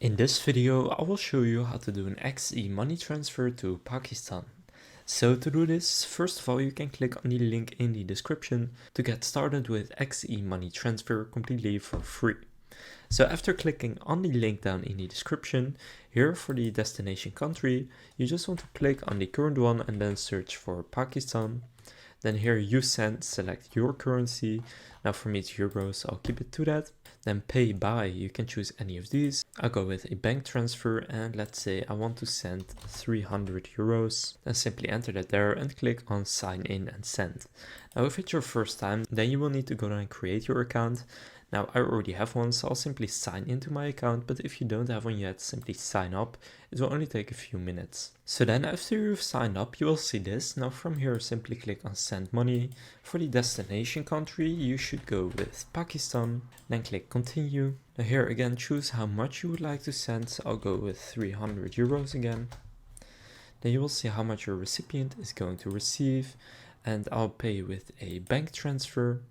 In this video, I will show you how to do an XE money transfer to Pakistan. So to do this, first of all, you can click on the link in the description to get started with XE money transfer completely for free. So after clicking on the link down in the description, here for the destination country, you just want to click on the current one and then search for Pakistan. Then here you select your currency. Now for me it's euros, I'll keep it to that. Then pay by, you can choose any of these. I'll go with a bank transfer and let's say I want to send 300 euros. Then simply enter that there and click on sign in and send. Now if it's your first time, then you will need to go down and create your account. Now I already have one, so I'll simply sign into my account, but if you don't have one yet, simply sign up. It will only take a few minutes. So then after you've signed up, you will see this. Now from here, simply click on send money. For the destination country, you should go with Pakistan, then click continue. Now here again, choose how much you would like to send. So I'll go with 300 euros again. Then you will see how much your recipient is going to receive, and I'll pay with a bank transfer.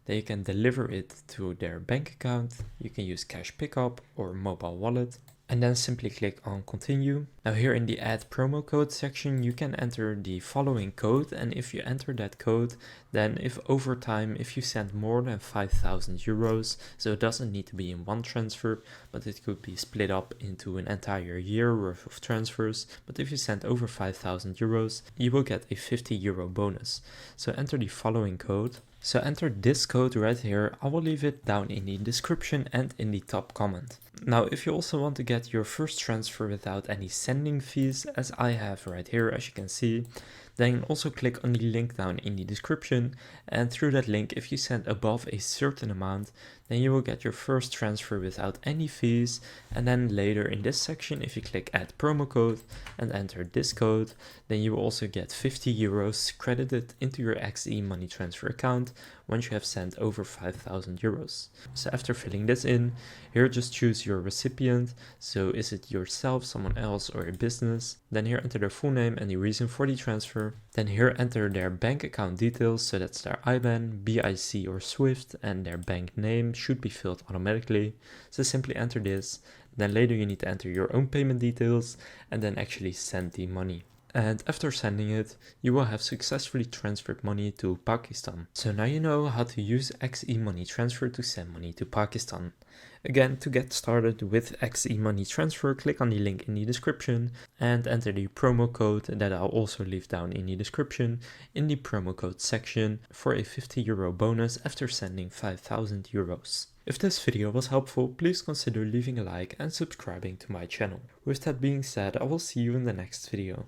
They can deliver it to their bank account. You can use cash pickup or mobile wallet, and then simply click on continue. Now here in the add promo code section, you can enter the following code, and if you enter that code, then if over time, if you send more than 5,000 euros, so it doesn't need to be in one transfer, but it could be split up into an entire year worth of transfers. But if you send over 5,000 euros, you will get a 50 euro bonus. So enter the following code. So enter this code right here. I will leave it down in the description and in the top comment. Now, if you also want to get your first transfer without any sending fees, as I have right here, as you can see, then also click on the link down in the description, and through that link, if you send above a certain amount, then you will get your first transfer without any fees. And then later in this section, if you click add promo code and enter this code, then you will also get 50 euros credited into your XE money transfer account once you have sent over 5,000 euros. So after filling this in, here just choose your recipient. So is it yourself, someone else, or a business? Then here enter their full name and the reason for the transfer. Then here enter their bank account details, so that's their IBAN, BIC or SWIFT, and their bank name should be filled automatically. So simply enter this. Then later you need to enter your own payment details and then actually send the money. And after sending it, you will have successfully transferred money to Pakistan. So now you know how to use XE money transfer to send money to Pakistan. Again, to get started with XE money transfer, click on the link in the description and enter the promo code that I'll also leave down in the description in the promo code section for a 50 euro bonus after sending 5,000 euros. If this video was helpful, please consider leaving a like and subscribing to my channel. With that being said, I will see you in the next video.